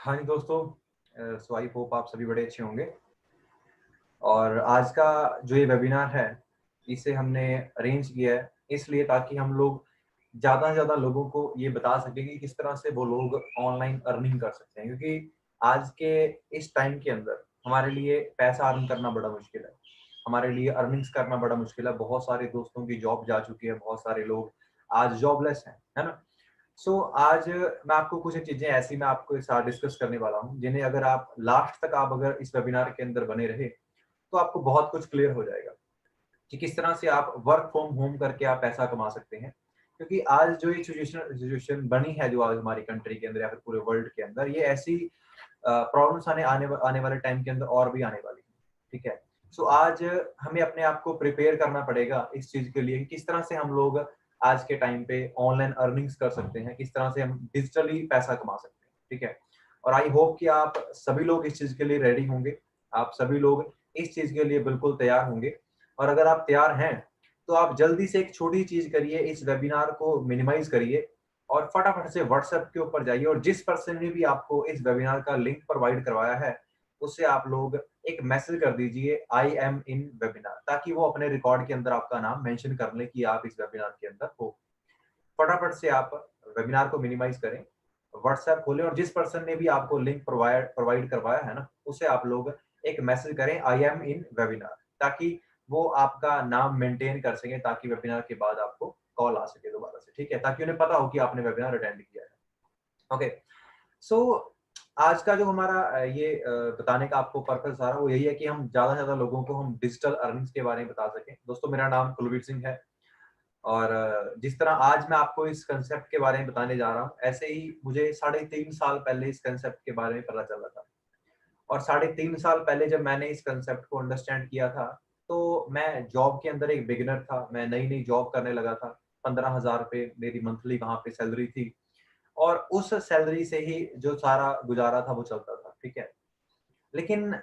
हाँ जी दोस्तों, सो I hope आप सभी बड़े अच्छे होंगे। और आज का जो ये वेबिनार है, इसे हमने अरेंज किया है इसलिए ताकि हम लोग ज़्यादा से ज़्यादा लोगों को ये बता सकें कि किस तरह से वो लोग ऑनलाइन अर्निंग कर सकते हैं, क्योंकि आज के इस टाइम के अंदर हमारे लिए पैसा अर्न करना बड़ा मुश्किल है। हमारे लिए अर्निंग्स करना बड़ा मुश्किल है। बहुत सारे दोस्तों की जॉब जा चुकी है, बहुत सारे लोग आज जॉबलेस हैं, है ना? आज मैं आपको कुछ एक चीजें ऐसी मैं आपके साथ डिस्कस करने वाला हूँ, जिन्हें अगर आप लास्ट तक आप अगर इस वेबिनार के अंदर बने रहे तो आपको बहुत कुछ क्लियर हो जाएगा कि किस तरह से आप वर्क फ्रॉम होम करके आप पैसा कमा सकते हैं। क्योंकि आज जो ये सिचुएशन बनी है, जो आज हमारी कंट्री के अंदर या फिर पूरे वर्ल्ड के अंदर, ये ऐसी प्रॉब्लम्स आने वाले टाइम के अंदर और भी आने वाली है। ठीक है। आज हमें अपने आप को प्रिपेयर करना पड़ेगा इस चीज के लिए कि किस तरह से हम लोग आज के टाइम पे ऑनलाइन अर्निंग्स कर सकते हैं, किस तरह से हम डिजिटली पैसा कमा सकते हैं। ठीक है। और आई होप कि आप सभी लोग इस चीज के लिए रेडी होंगे, आप सभी लोग इस चीज के लिए बिल्कुल तैयार होंगे। और अगर आप तैयार हैं तो आप जल्दी से एक छोटी चीज करिए, इस वेबिनार को मिनिमाइज करिए और फटाफट से व्हाट्सएप के ऊपर जाइए और जिस पर्सन ने भी आपको इस वेबिनार का लिंक प्रोवाइड करवाया है उससे आप लोग एक मैसेज कर दीजिए आई एम इन वेबिनार, ताकि वो अपने रिकॉर्ड के अंदर आपका नाम मेंशन कर ले कि आप इस वेबिनार के अंदर हो। फटाफट से आप वेबिनार को मिनिमाइज करें, व्हाट्सएप खोलें और जिस पर्सन ने भी आपको लिंक प्रोवाइड करवाया है ना, उसे आप लोग एक मैसेज करें आई एम इन वेबिनार, ताकि वो आपका नाम मेंटेन कर सके, ताकि वेबिनार के बाद आपको कॉल आ सके दोबारा से। ठीक है, ताकि उन्हें पता हो कि आपने वेबिनार अटेंड किया है। ओके। सो आज का जो हमारा बताने का आपको पर्पस आ रहा है वो यही है कि हम ज्यादा से ज्यादा लोगों को हम डिजिटल अर्निंग्स के बारे में बता सकें। दोस्तों, मेरा नाम कुलवीर सिंह है और जिस तरह आज मैं आपको इस कंसेप्ट के बारे में बताने जा रहा हूँ, ऐसे ही मुझे 3.5 साल पहले इस कंसेप्ट के बारे में पता चला था। और 3.5 साल पहले जब मैंने इस कंसेप्ट को अंडरस्टैंड किया था, तो मैं जॉब के अंदर एक बिगिनर था। मैं नई नई जॉब करने लगा था। 15,000 रुपये मेरी मंथली वहां पे सैलरी थी और उस सैलरी से ही जो सारा गुजारा था वो चलता था। ठीक है। लेकिन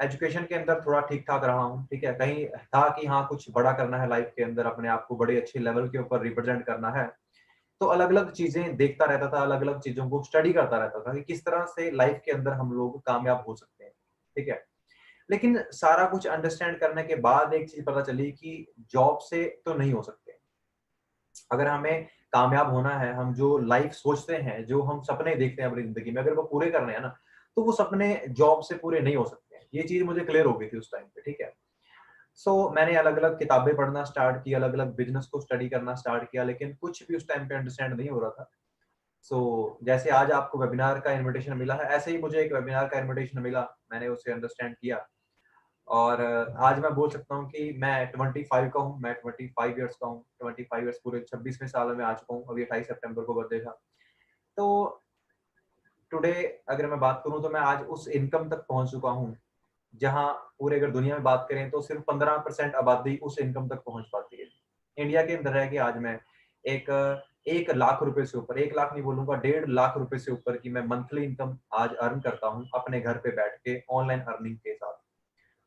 एजुकेशन के अंदर थोड़ा ठीक ठाक रहा हूँ। ठीक है, कहीं था कि हाँ कुछ बड़ा करना है लाइफ के अंदर, अपने आप को बड़े अच्छे लेवल के ऊपर रिप्रेजेंट करना है। तो अलग अलग चीजें देखता रहता था, अलग अलग चीजों को स्टडी करता रहता था कि किस तरह से लाइफ के अंदर हम लोग कामयाब हो सकते हैं। ठीक है। लेकिन सारा कुछ अंडरस्टैंड करने के बाद एक चीज पता चली कि जॉब से तो नहीं हो सकते। अगर हमें कामयाब होना है, हम जो लाइफ सोचते हैं, जो हम सपने देखते हैं अपनी जिंदगी में, अगर वो पूरे करने हैं ना, तो वो सपने जॉब से पूरे नहीं हो सकते हैं। ये चीज मुझे क्लियर हो गई थी उस टाइम पे। ठीक है। मैंने अलग अलग किताबें पढ़ना स्टार्ट की, अलग अलग बिजनेस को स्टडी करना स्टार्ट किया, लेकिन कुछ भी उस टाइम पे अंडरस्टैंड नहीं हो रहा था। जैसे आज आपको वेबिनार का इनविटेशन मिला है, ऐसे ही मुझे एक वेबिनार का इनविटेशन मिला, मैंने उसे अंडरस्टैंड किया। और आज मैं बोल सकता हूँ कि मैं 25 का हूँ, मैं 25 ईयर्स का हूँ। 25 ईयर्स पूरे 26वें साल में आ चुका हूँ। अभी 28 सितंबर को बर्थडे था। तो टुडे अगर मैं बात करूँ तो मैं आज उस इनकम तक पहुंच चुका हूँ जहाँ पूरे अगर दुनिया में बात करें तो सिर्फ 15% आबादी उस इनकम तक पहुंच पाती है। इंडिया के अंदर रह के आज मैं एक 1 लाख रुपए से ऊपर, 1 लाख नहीं बोलूंगा, 1.5 लाख रुपए से ऊपर की मैं मंथली इनकम आज अर्न करता हूँ अपने घर पे बैठ के ऑनलाइन अर्निंग के साथ।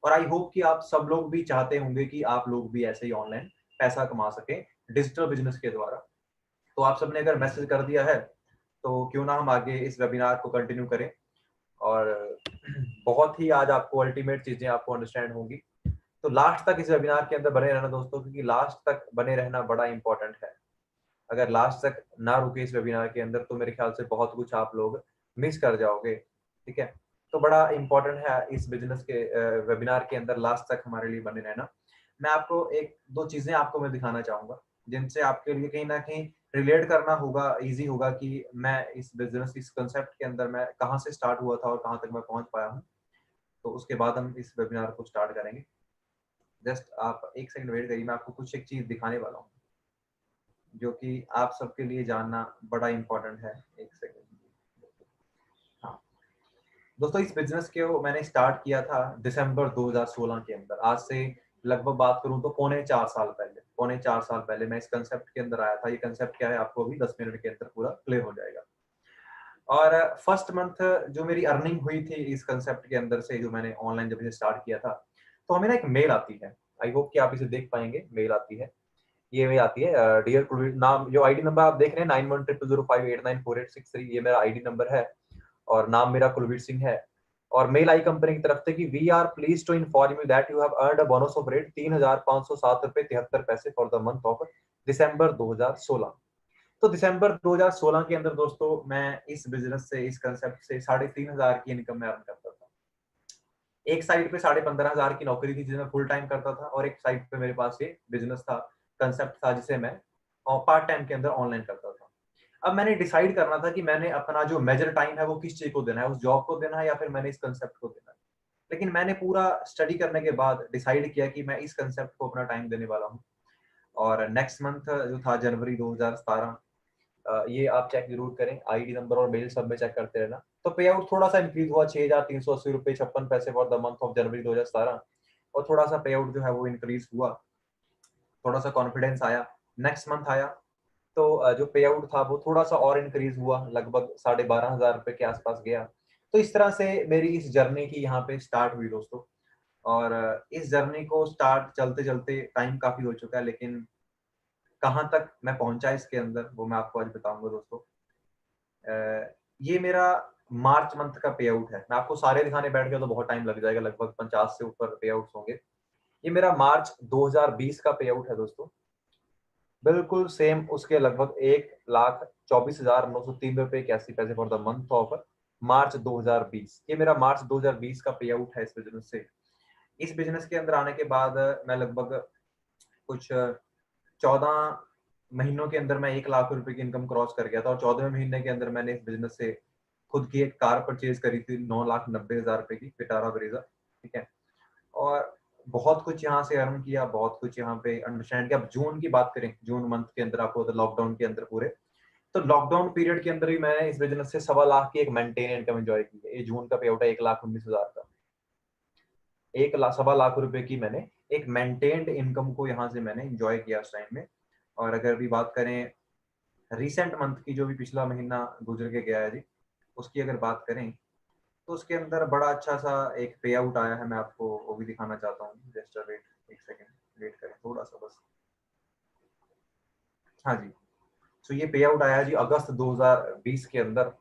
और आई होप कि आप सब लोग भी चाहते होंगे कि आप लोग भी ऐसे ही ऑनलाइन पैसा कमा सके डिजिटल बिजनेस के द्वारा। तो आप सबने अगर मैसेज कर दिया है तो क्यों ना हम आगे इस वेबिनार को कंटिन्यू करें और बहुत ही आज आपको अल्टीमेट चीजें आपको अंडरस्टैंड होंगी। तो लास्ट तक इस वेबिनार के अंदर बने रहना दोस्तों, क्योंकि लास्ट तक बने रहना बड़ा इंपॉर्टेंट है। अगर लास्ट तक ना रुके इस वेबिनार के अंदर तो मेरे ख्याल से बहुत कुछ आप लोग मिस कर जाओगे। ठीक है। तो बड़ा इंपॉर्टेंट है इस बिजनेस के वेबिनार के अंदर लास्ट तक हमारे लिए बने रहना। मैं आपको एक दो चीजें आपको मैं दिखाना चाहूंगा जिनसे आपके लिए कहीं ना कहीं रिलेट करना होगा, इजी होगा कि मैं इस बिजनेस इस कंसेप्ट के अंदर मैं कहाँ से स्टार्ट हुआ था और कहाँ तक मैं पहुंच पाया हूँ। तो उसके बाद हम इस वेबिनार को स्टार्ट करेंगे। जस्ट आप एक सेकंड वेट करिए, मैं आपको कुछ एक चीज दिखाने वाला हूँ जो कि आप सबके लिए जानना बड़ा इंपॉर्टेंट है। एक सेकंड। हाँ दोस्तों, इस बिजनेस को मैंने स्टार्ट किया था दिसंबर 2016 के अंदर। आज से लगभग बात करूं तो पौने 4 साल पहले मैं इस कंसेप्ट के अंदर आया था। ये कंसेप्ट क्या है आपको अभी 10 मिनट के अंदर पूरा क्लियर हो जाएगा। और फर्स्ट मंथ जो मेरी अर्निंग हुई थी इस कंसेप्ट के अंदर से, जो मैंने ऑनलाइन जब इसे स्टार्ट किया था, तो हमें ना एक मेल आती है। आई होप कि आप इसे देख पाएंगे। मेल आती है, ये मेल आती है डियर कुलवीर। नाम जो आईडी नंबर आप देख रहे हैं 910005894863, ये मेरा आईडी नंबर है। और नाम मेरा कुलवीर सिंह है। और मेल आई कंपनी की तरफ से कि we are please to inform you that you have earned a bonus of rate 3,507 रुपए 73 पैसे for the month of December 2016। तो दिसंबर 2016 के अंदर दोस्तों मैं इस बिजनेस से, इस कंसेप्ट से 3,500 की इनकम में अर्न करता था। एक साइड पे 15,500 की नौकरी थी जिसमें फुल टाइम करता था, और एक साइड पे मेरे पास ये बिजनेस था, कंसेप्ट था, जिसे मैं पार्ट टाइम के अंदर ऑनलाइन करता था। अब मैंने डिसाइड करना था कि मैंने अपना जो मेजर टाइम है वो किस चीज को देना है, उस जॉब को देना है या फिर मैंने इस कंसेप्ट को देना है। लेकिन मैंने पूरा स्टडी करने के बाद डिसाइड किया कि मैं इस कंसेप्ट को अपना टाइम देने वाला हूँ। और नेक्स्ट मंथ जो था जनवरी 2017, ये आप चेक जरूर करें, आईडी नंबर और मेल सब में चेक करते रहना। तो पे आउट थोड़ा सा इंक्रीज हुआ, 6,380 रुपए 56 पैसे for the month of January 2017। और थोड़ा सा पे आउट जो है वो इंक्रीज हुआ, थोड़ा सा कॉन्फिडेंस आया। नेक्स्ट मंथ आया तो जो पे आउट था वो थोड़ा सा और इंक्रीज हुआ, लगभग 12,500 रुपए के आसपास गया। तो इस तरह से मेरी इस जर्नी की यहाँ पे स्टार्ट हुई दोस्तों। और इस जर्नी को स्टार्ट चलते चलते टाइम काफी हो चुका है, लेकिन कहाँ तक मैं पहुंचा इसके अंदर वो मैं आपको आज बताऊंगा दोस्तों। ये मेरा मार्च मंथ का पे आउट है। मैं आपको सारे दिखाने बैठ गया तो बहुत टाइम लग जाएगा, लगभग 50 से ऊपर पे आउट होंगे। ये मेरा मार्च 2020 का पे आउट है दोस्तों, बिल्कुल सेम उसके लगभग 1,24,903 रुपए 81 पैसे for the month of March 2020। ये मेरा मार्च 2020 का पे आउट है इस बिजनेस से। इस बिजनेस के अंदर आने के बाद मैं लगभग कुछ 14 महीनों के अंदर मैं 1 लाख रुपए की इनकम क्रॉस कर गया था। और 14वें महीने के अंदर मैंने इस बिजनेस से खुद की एक कार परचेज करी थी 9,90,000 रुपए की, विटारा ब्रेजा। ठीक है। और बहुत कुछ यहाँ से अर्न किया, बहुत कुछ यहाँ पे अंडरस्टैंड किया। अब जून की बात करें, जून मंथ के अंदर आपको लॉकडाउन के अंदर पूरे, तो लॉकडाउन पीरियड के अंदर भी मैंने इस बिजनेस से 1,15,00,000 की एक मेंटेन इनकम एंजॉय की है। ये जून का पे आउट है 1,19,000 का। 1,15,00,000 रुपए की मैंने एक मेंटेन्ड इनकम को यहाँ से मैंने एंजॉय किया उस टाइम में। और अगर भी बात करें रिसेंट मंथ की, जो भी पिछला महीना गुजर के गया है जी, उसकी अगर बात करें तो उसके अंदर बड़ा अच्छा सा एक पे आउट आया है। मैं आपको वो भी दिखाना चाहता हूँ। जस्ट वेट, एक सेकेंड वेट करें थोड़ा सा बस। हाँ जी, तो ये पे आउट आया जी अगस्त 2020 के अंदर।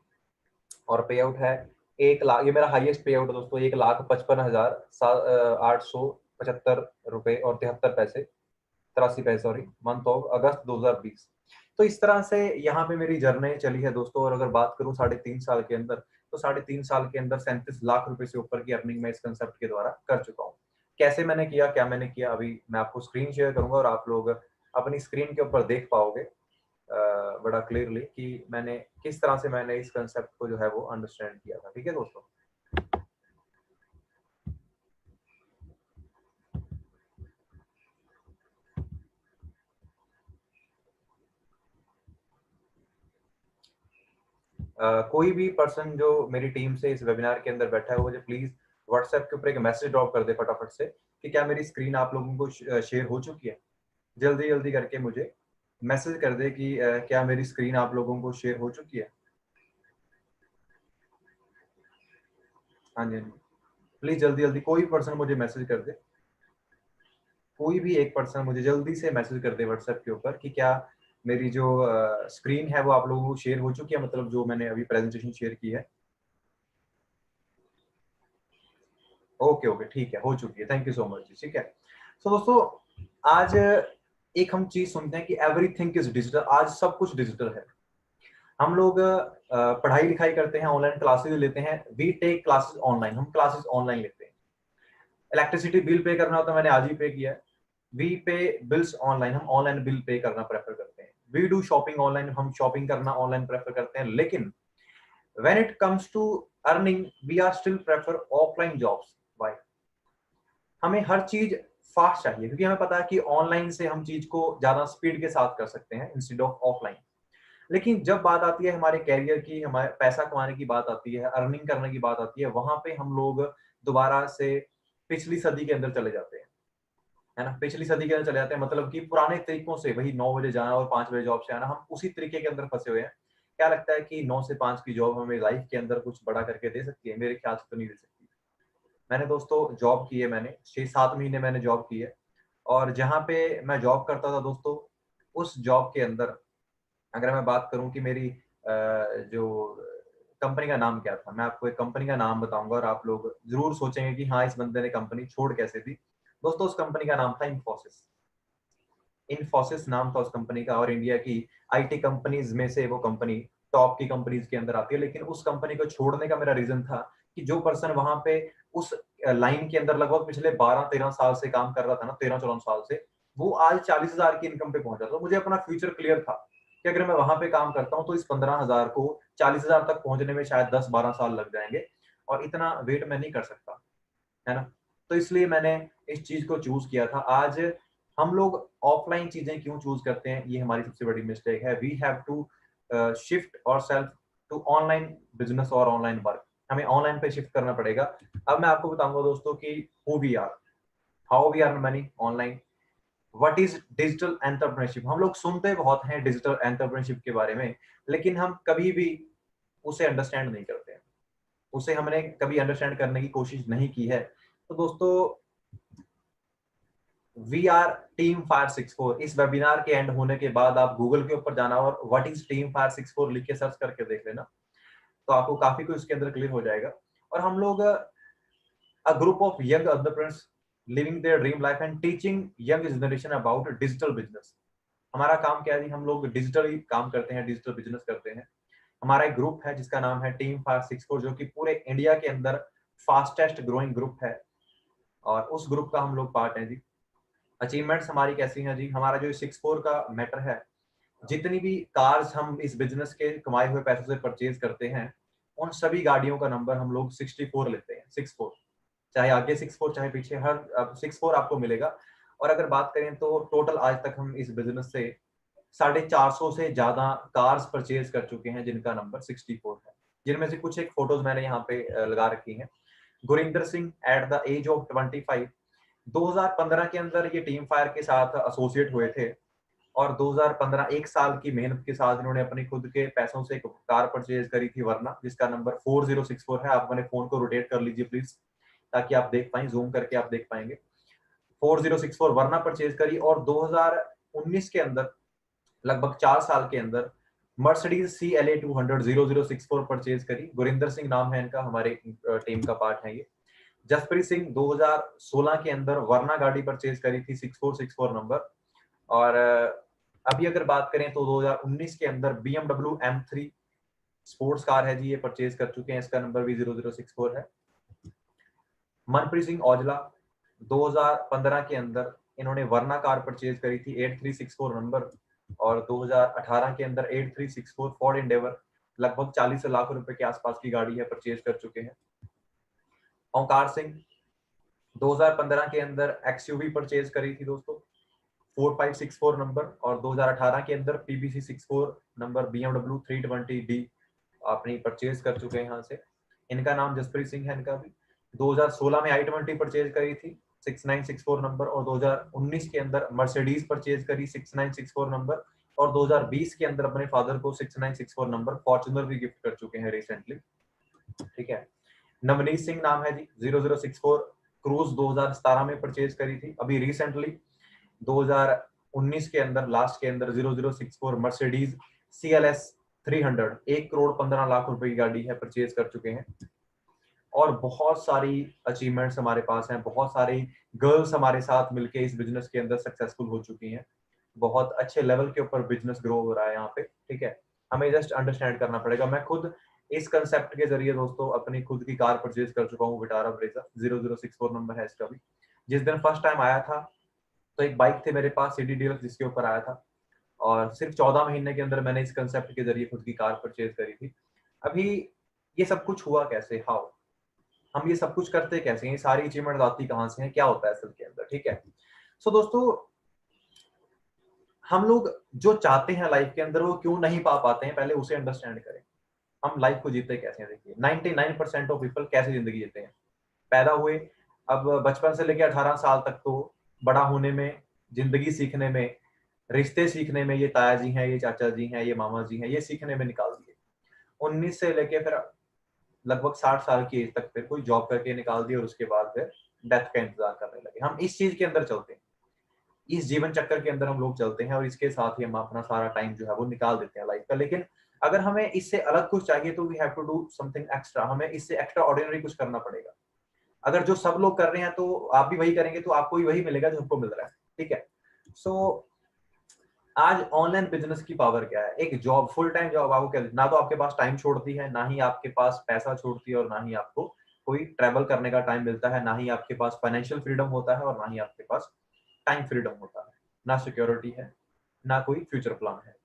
और पे आउट है 1 लाख, ये मेरा हाईएस्ट पे आउट है दोस्तों, 1,55,875 रुपए और 73 पैसे 83 पैसे, सॉरी, मंथ ऑफ अगस्त 2020। तो इस तरह से यहाँ पे मेरी जर्नी चली है दोस्तों। और अगर बात करूँ 3.5 साल के अंदर, तो 3.5 साल के अंदर 37 लाख रुपए से ऊपर की अर्निंग मैं इस कंसेप्ट के द्वारा कर चुका हूँ। कैसे मैंने किया, क्या मैंने किया, अभी मैं आपको स्क्रीन शेयर करूंगा और आप लोग अपनी स्क्रीन के ऊपर देख पाओगे बड़ा क्लियरली कि मैंने किस तरह से मैंने इस कंसेप्ट को जो है वो अंडरस्टैंड किया था। ठीक है दोस्तों। कोई भी पर्सन जो मेरी टीम से इस वेबिनार के अंदर बैठा है वो मुझे प्लीज व्हाट्सएप के ऊपर एक मैसेज ड्रॉप कर दे फटाफट से कि क्या मेरी स्क्रीन आप लोगों को शेयर हो चुकी है। जल्दी जल्दी करके मुझे मैसेज कर दे कि क्या मेरी स्क्रीन आप लोगों को शेयर हो चुकी है। हाँ जी, हाँ जी, प्लीज जल्दी जल्दी कोई पर्सन मुझे मैसेज कर दे, कोई भी एक पर्सन मुझे जल्दी से मैसेज कर दे व्हाट्सएप के ऊपर कि क्या मेरी जो स्क्रीन है वो आप लोगों को शेयर हो चुकी है, मतलब जो मैंने अभी प्रेजेंटेशन शेयर की है। ओके ओके, ठीक है, हो चुकी है, थैंक यू सो मच जी। ठीक है। तो दोस्तों आज एक हम चीज सुनते हैं कि एवरीथिंग इज डिजिटल। आज सब कुछ डिजिटल है। हम लोग पढ़ाई लिखाई करते हैं, ऑनलाइन क्लासेस लेते हैं, वी टेक क्लासेस ऑनलाइन, हम क्लासेस ऑनलाइन लेते हैं। इलेक्ट्रिसिटी बिल पे करना होता है, मैंने आज ही पे किया है। वी पे बिल्स ऑनलाइन, हम ऑनलाइन बिल पे करना प्रेफर करते हैं। वी डू शॉपिंग ऑनलाइन, हम शॉपिंग करना ऑनलाइन प्रेफर करते हैं। लेकिन when it comes to earning we are still prefer offline jobs. Why? हमें हर चीज फास्ट चाहिए, क्योंकि हमें पता है कि ऑनलाइन से हम चीज को ज्यादा स्पीड के साथ कर सकते हैं इंस्टेड ऑफ ऑफलाइन। लेकिन जब बात आती है हमारे कैरियर की, हमारे पैसा कमाने की बात आती है, अर्निंग करने की बात आती है, वहां पे हम लोग दोबारा से पिछली सदी के अंदर चले जाते हैं, है ना। पिछली सदी के अंदर चले जाते हैं, मतलब कि पुराने तरीकों से, वही 9 बजे जाना और 5 बजे जॉब से आना, हम उसी तरीके के अंदर फंसे हुए हैं। क्या लगता है कि 9 से 5 की जॉब हमें लाइफ के अंदर कुछ बड़ा करके दे सकती है? मेरे ख्याल से तो नहीं दे सकती। मैंने दोस्तों जॉब की है, मैंने 6-7 महीने मैंने जॉब की है। और जहाँ पे मैं जॉब करता था दोस्तों, उस जॉब के अंदर अगर मैं बात करूं कि मेरी जो कंपनी का नाम क्या था। मैं आपको एक कंपनी का नाम बताऊंगा और आप लोग जरूर सोचेंगे कि हाँ, इस बंदे ने कंपनी छोड़ कैसे दी। दोस्तों, उस कंपनी का नाम था इन्फोसिस। इन्फोसिस नाम था उस कंपनी का, और इंडिया की आईटी कंपनीज में से वो कंपनी टॉप की कंपनीज के अंदर आती है। लेकिन उस कंपनी को छोड़ने का मेरा रीजन था कि जो पर्सन वहां पे उस लाइन के अंदर लगभग पिछले 12-13 साल से काम कर रहा था ना, 13-14 साल से, वो आज 40,000 की इनकम पे पहुंचा। तो मुझे अपना फ्यूचर क्लियर था कि अगर मैं वहां पे काम करता हूँ तो इस 15,000 को 40,000 तक पहुंचने में शायद 10-12 साल लग जाएंगे, और इतना वेट मैं नहीं कर सकता, है ना। तो इसलिए मैंने इस चीज को चूज किया था। आज हम लोग ऑफलाइन चीजें क्यों चूज करते हैं, ये हमारी सबसे बड़ी मिस्टेक है। We have to shift our self to online business और ऑनलाइन वर्क। हमें ऑनलाइन पे शिफ्ट करना पड़ेगा। अब मैं आपको बताऊंगा दोस्तों कि who we are, how we earn money online, what is digital entrepreneurship. हम लोग सुनते बहुत हैं डिजिटल एंटरप्रेन्योरशिप के बारे में, लेकिन हम कभी भी उसे अंडरस्टैंड नहीं करते हैं, उसे हमने कभी अंडरस्टैंड करने की कोशिश नहीं की है। तो दोस्तों, वी आर टीम फायर 64। इस वेबिनार के एंड होने के बाद आप गूगल के ऊपर जाना और व्हाट इज टीम फायर 64 लिख के सर्च करके देख लेना, तो आपको काफी कुछ उसके अंदर क्लियर हो जाएगा। और हम लोग a group of young entrepreneurs living their dream life and teaching young generation about digital business। हमारा काम क्या है जी, हम लोग डिजिटली काम करते हैं, डिजिटल बिजनेस करते हैं। हमारा एक ग्रुप है जिसका नाम है टीम 564, जो कि पूरे इंडिया के अंदर फास्टेस्ट ग्रोइंग ग्रुप है, और उस ग्रुप का हम लोग पार्ट हैं जी। अचीवमेंट्स हमारी कैसी हैं जी, हमारा जो 64 का मैटर है, जितनी भी कार्स हम इस बिजनेस के कमाए हुए पैसों से परचेज करते हैं, उन सभी गाड़ियों का नंबर हम लोग 64 लेते हैं। 64, चाहे आगे 64 चाहे पीछे, हर 64 आपको मिलेगा। और अगर बात करें तो टोटल आज तक हम इस बिजनेस से 450 से ज्यादा कार्स परचेज कर चुके हैं जिनका नंबर 64 है। जिनमें से कुछ एक फोटोज मैंने यहाँ पे लगा रखी हैं। Gurinder Singh at the age of 25, 2015 के अंदर ये टीम फायर के साथ एसोसिएट हुए थे, और 2015 एक साल की मेहनत के साथ इन्होंने अपने खुद के पैसों से एक कार परचेज करी थी, वरना, जिसका नंबर 4064 है। आप अपने फोन को रोटेट कर लीजिए प्लीज, ताकि आप देख पाए, जूम करके आप देख पाएंगे। 4064 वरना परचेज करी, और 2019 के अंदर लगभग 4 साल के अंदर मर्सिडीज CLA 200 0064 परचेज करी। गुरिंदर सिंह नाम है इनका, हमारे टीम का पार्ट है ये। जसप्रीत सिंह 2016 के अंदर वरना गाड़ी परचेज करी थी 6464 नंबर। और अभी अगर बात करें तो 2019 के अंदर BMW M3 स्पोर्ट्स कार है जी, ये परचेज कर चुके हैं, इसका नंबर भी 0064 है। मनप्रीत सिंह औजला 2015 के अंदर इन्होंने वरना कार परचेज करी थी 8364 नंबर, और 2018 के अंदर 8364 फोर्ड एंडेवर, लगभग 40 लाख रुपए के आसपास की गाड़ी है, परचेज कर चुके हैं। ओंकार सिंह 2015 के अंदर XUV परचेज करी थी दोस्तों 4564 नंबर, और 2018 के अंदर PBC 64 नंबर BMW 320D अपनी परचेज कर चुके हैं यहाँ से। इनका नाम जसप्रीत सिंह है इनका भी। 2016 में i20 परचेज करी थी 6964 नंबर, और 2019 के अंदर मर्सिडीज परचेज करी 6964 नंबर, और 2020 के अंदर अपने फादर को 6964 नंबर फॉर्च्यूनर भी गिफ्ट कर चुके हैं रिसेंटली। ठीक है। नवनीत सिंह नाम है जी, 0064 क्रूज 2017 में परचेज करी थी। अभी रिसेंटली 2019 के अंदर लास्ट के अंदर 0064 मर्सिडीज CLS 300 1,15,00,000 रुपए की गाड़ी है, परचेज कर चुके हैं। और बहुत सारी अचीवमेंट्स हमारे पास हैं, बहुत सारी गर्ल्स हमारे साथ मिलके इस बिजनेस के अंदर सक्सेसफुल हो चुकी हैं। बहुत अच्छे लेवल के ऊपर बिजनेस ग्रो हो रहा है यहाँ पे। ठीक है, हमें जस्ट अंडरस्टैंड करना पड़ेगा। मैं खुद इस कंसेप्ट के जरिए दोस्तों अपनी खुद की कार परचेज कर चुका हूँ, विटारा ब्रेजा 0064 नंबर है इसका भी। जिस दिन फर्स्ट टाइम आया था तो एक बाइक थी मेरे पास सिटी डीलक्स, जिसके ऊपर आया था, और सिर्फ 14 महीने के अंदर मैंने इस कंसेप्ट के जरिए खुद की कार परचेज करी थी। अभी ये सब कुछ हुआ कैसे, हाउ, हम ये सब कुछ करते कैसे हैं, ये सारी अचीवमेंट आती कहाँ से हैं, क्या होता है असल के अंदर। ठीक है, सो दोस्तों, हम लोग जो चाहते हैं लाइफ के अंदर वो क्यों नहीं पा पाते हैं, पहले उसे अंडरस्टैंड करें। हम लाइफ को जीते कैसे हैं, देखिए 99% ऑफ पीपल कैसे जिंदगी जीते हैं। पैदा हुए, अब बचपन से लेकर 18 साल तक तो बड़ा होने में, जिंदगी सीखने में, रिश्ते सीखने में, ये ताया जी हैं, ये चाचा जी हैं, ये मामा जी हैं, ये सीखने में निकाल दिए। 19 से लेके फिर लगभग 60 साल की एज तक फिर कोई जॉब करके निकाल दिए, और उसके बाद फिर डेथ का इंतजार करने लगे। हम इस चीज के अंदर चलते हैं, इस जीवन चक्कर के अंदर हम लोग चलते हैं, और इसके साथ ही हम अपना सारा टाइम जो है वो निकाल देते हैं लाइफ का। लेकिन अगर हमें इससे अलग कुछ चाहिए तो we have to do something extra, हमें इससे एक्स्ट्रा ऑर्डिनरी कुछ करना पड़ेगा। अगर जो सब लोग कर रहे हैं तो आप भी वही करेंगे तो आपको भी वही मिलेगा जो सबको मिल रहा है, ठीक है। सो आज ऑनलाइन बिजनेस की पावर क्या है? एक जॉब, फुल टाइम जॉब आपको क्या, ना तो आपके पास टाइम छोड़ती है, ना ही आपके पास पैसा छोड़ती है, और ना ही आपको कोई ट्रैवल करने का टाइम मिलता है, ना ही आपके पास फाइनेंशियल फ्रीडम होता है, और ना ही आपके पास टाइम फ्रीडम होता है। ना सिक्योरिटी है, ना कोई फ्यूचर प्लान है।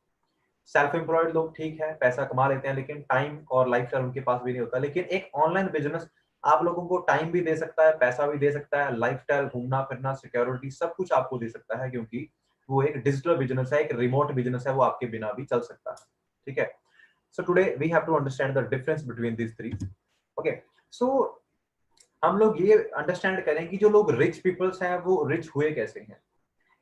सेल्फ एम्प्लॉयड लोग ठीक है, पैसा कमा लेते हैं, लेकिन टाइम और लाइफस्टाइल उनके पास भी नहीं होता। लेकिन एक ऑनलाइन बिजनेस आप लोगों को टाइम भी दे सकता है, पैसा भी दे सकता है, लाइफस्टाइल, घूमना फिरना, सिक्योरिटी, सब कुछ आपको दे सकता है, क्योंकि वो एक डिजिटल बिजनेस है, एक रिमोट बिजनेस है, वो आपके बिना भी चल सकता है, ठीक है। So today we have to understand the difference between these three. Okay, so हम लोग ये अंडरस्टैंड करें कि जो लोग रिच पीपल्स हैं वो रिच हुए कैसे हैं।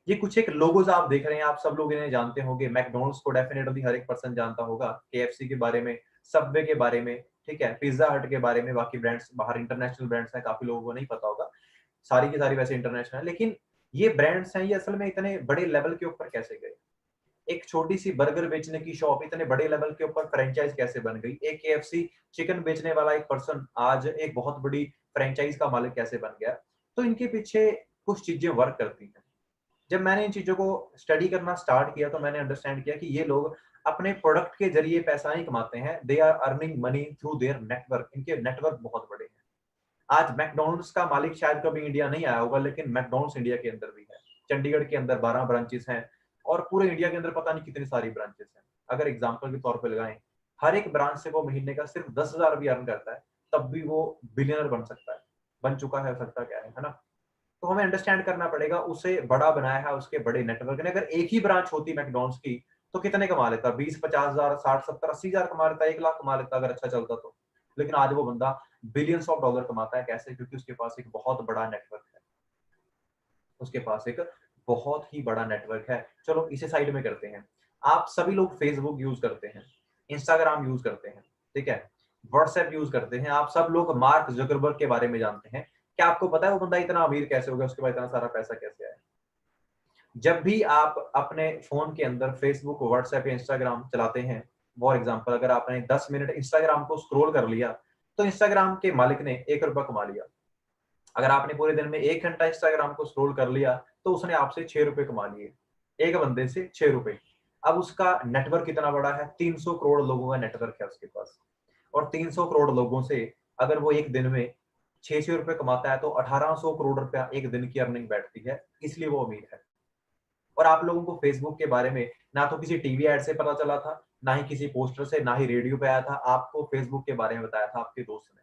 ये कुछ एक लोगोज आप देख रहे हैं, आप सब लोग इन्हें जानते होंगे। मैकडोनल्ड्स को डेफिनेटली हर एक पर्सन जानता होगा, केएफसी के बारे में, सबवे के बारे में, ठीक है, पिज्जा हट के बारे में। बाकी ब्रांड्स बाहर इंटरनेशनल ब्रांड्स हैं, काफी लोगों को नहीं पता होगा, सारी की सारी वैसे इंटरनेशनल है। लेकिन ये ब्रांड्स हैं, ये असल में इतने बड़े लेवल के ऊपर कैसे गए? एक छोटी सी बर्गर बेचने की शॉप इतने बड़े लेवल के ऊपर फ्रेंचाइज कैसे बन गई? एक केएफसी चिकन बेचने वाला एक पर्सन आज एक बहुत बड़ी फ्रेंचाइज का मालिक कैसे बन गया? तो इनके पीछे कुछ चीजें वर्क करती हैं। जब मैंने इन चीजों को स्टडी करना स्टार्ट किया तो मैंने अंडरस्टैंड किया कि ये लोग अपने प्रोडक्ट के जरिए पैसा नहीं कमाते हैं, they are earning money through their network. इनके नेटवर्क बहुत बड़े हैं। आज मैकडोनल्ड्स का मालिक शायद कभी इंडिया नहीं आया होगा, लेकिन मैकडोनल्ड्स इंडिया के अंदर भी है। चंडीगढ़ के अंदर 12 ब्रांचेस हैं, और पूरे इंडिया के अंदर पता नहीं कितनी सारी ब्रांचेस हैं। अगर एग्जाम्पल के तौर पर लगाएं, हर एक ब्रांच से वो महीने का सिर्फ 10,000 भी अर्न करता है, तब भी वो बिलियनर बन सकता है, बन चुका है, सकता क्या है ना। तो हमें अंडरस्टैंड करना पड़ेगा, उसे बड़ा बनाया है उसके बड़े नेटवर्क ने। अगर एक ही ब्रांच होती मैकडॉनल्ड्स की तो कितने कमा लेता? 20-50,000, 60-70-80,000 कमा लेता, 1 लाख कमा लेता अगर अच्छा चलता तो। लेकिन आज वो बंदा बिलियंस ऑफ डॉलर कमाता है। कैसे? क्योंकि उसके पास एक बहुत बड़ा नेटवर्क है, उसके पास एक बहुत ही बड़ा नेटवर्क है। चलो इसे साइड में करते हैं। आप सभी लोग फेसबुक यूज करते हैं, इंस्टाग्राम यूज करते हैं, ठीक है, व्हाट्सएप यूज करते हैं। आप सब लोग मार्क जकरबर्ग के बारे में जानते हैं। क्या आपको पता है वो बंदा इतना अमीर कैसे हो गया? उसके पास इतना सारा पैसा कैसे आया? जब भी आप अपने फोन के अंदर फेसबुक, व्हाट्सएप या इंस्टाग्राम चलाते हैं, फॉर एग्जाम्पल अगर आपने 10 मिनट इंस्टाग्राम को स्क्रॉल कर लिया तो इंस्टाग्राम के मालिक ने 1 रुपया कमा लिया। अगर आपने पूरे दिन में 1 घंटा इंस्टाग्राम को स्क्रॉल कर लिया तो उसने आपसे 6 रुपए कमा लिए, एक बंदे से 6 रुपए। अब उसका नेटवर्क कितना बड़ा है? 300 करोड़ लोगों का नेटवर्क है उसके पास। और 300 करोड़ लोगों से अगर वो एक दिन में 6-6 रुपए कमाता है तो 1800 करोड़ रुपया एक दिन की अर्निंग बैठती है, इसलिए वो अमीर है। और आप लोगों को फेसबुक के बारे में ना तो किसी टीवी एड से पता चला था, ना ही किसी पोस्टर से, ना ही रेडियो पे आया था। आपको फेसबुक के बारे में बताया था आपके दोस्त ने,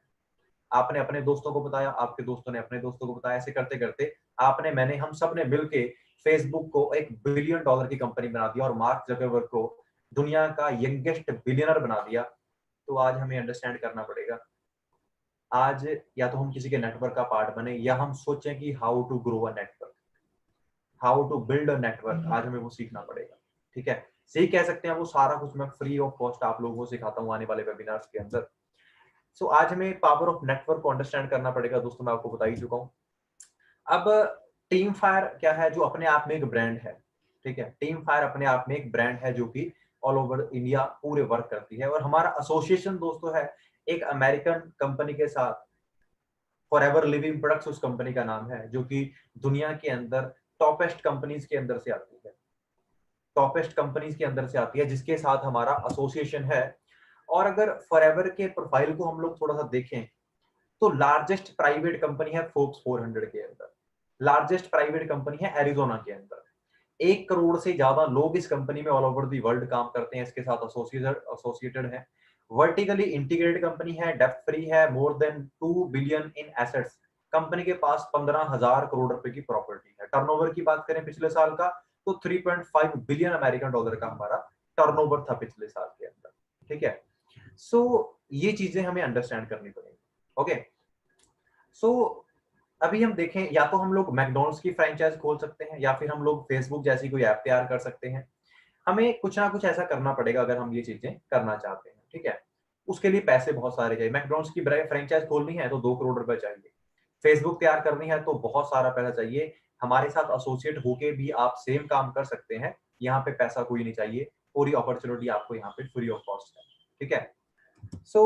आपने अपने दोस्तों को बताया, आपके दोस्तों ने अपने दोस्तों को बताया। ऐसे करते करते आपने, मैंने, हम सब ने मिलके फेसबुक को $1 बिलियन की कंपनी बना दिया और मार्क जकरबर्ग को दुनिया का यंगेस्ट बिलियनर बना दिया। तो आज हमें अंडरस्टैंड करना पड़ेगा, आज या तो हम किसी के नेटवर्क का पार्ट बने, या हम सोचें कि how to grow a network, how to build a network. आज हमें वो सीखना पड़ेगा, ठीक है। सही कह सकते हैं, वो सारा कुछ मैं फ्री ऑफ कॉस्ट आप लोगों को सिखाता हूँ आने वाले वेबिनार्स के अंदर। सो आज हमें पावर ऑफ नेटवर्क को अंडरस्टैंड करना पड़ेगा। दोस्तों मैं आपको बता ही चुका हूँ। अब टीम फायर क्या है? जो अपने आप में एक ब्रांड है, ठीक है। टीम फायर अपने आप में एक ब्रांड है जो कि ऑल ओवर इंडिया पूरे वर्क करती है। और हमारा एसोसिएशन दोस्तों है एक अमेरिकन कंपनी के साथ, फॉरएवर लिविंग प्रोडक्ट्स उस कंपनी का नाम है, जो कि दुनिया के अंदर टॉपेस्ट कंपनीज के अंदर से आती है, टॉपेस्ट कंपनीज के अंदर से आती है, जिसके साथ हमारा एसोसिएशन है। और अगर फॉरएवर के प्रोफाइल को हम लोग थोड़ा सा देखें तो लार्जेस्ट प्राइवेट कंपनी है फोर्ब्स 400 के अंदर, लार्जेस्ट प्राइवेट कंपनी है एरिजोना के अंदर। 1 करोड़ से ज्यादा लोग इस कंपनी में ऑल ओवर दी वर्ल्ड काम करते हैं, इसके साथ एसोसिएटेड है। वर्टिकली इंटीग्रेटेड कंपनी है, डेब्ट फ्री है, more than 2 billion in assets. Company के पास 15,000 करोड़ रुपए की प्रॉपर्टी है। टर्नओवर की बात करें पिछले साल का तो 3.5 बिलियन अमेरिकन डॉलर का हमारा टर्नओवर था पिछले साल के अंदर, ठीक है। सो ये चीजें हमें अंडरस्टैंड करनी पड़ेगी। ओके, सो अभी हम देखें, या तो हम लोग मैकडॉनल्ड्स की फ्रेंचाइज खोल सकते हैं, या फिर हम लोग फेसबुक जैसी कोई ऐप तैयार कर सकते हैं। हमें कुछ ना कुछ ऐसा करना पड़ेगा अगर हम ये चीजें करना चाहते हैं, ठीक है। उसके लिए पैसे बहुत सारे चाहिए। मैकडॉनल्ड्स की फ्रेंचाइज खोलनी है तो 2 करोड़ रुपए चाहिए। फेसबुक तैयार करनी है तो बहुत सारा पैसा चाहिए। हमारे साथ एसोसिएट होके भी आप सेम काम कर सकते हैं, यहाँ पे पैसा कोई नहीं चाहिए, पूरी अपॉर्चुनिटी आपको यहाँ पे फ्री ऑफ कॉस्ट है। ठीक है। सो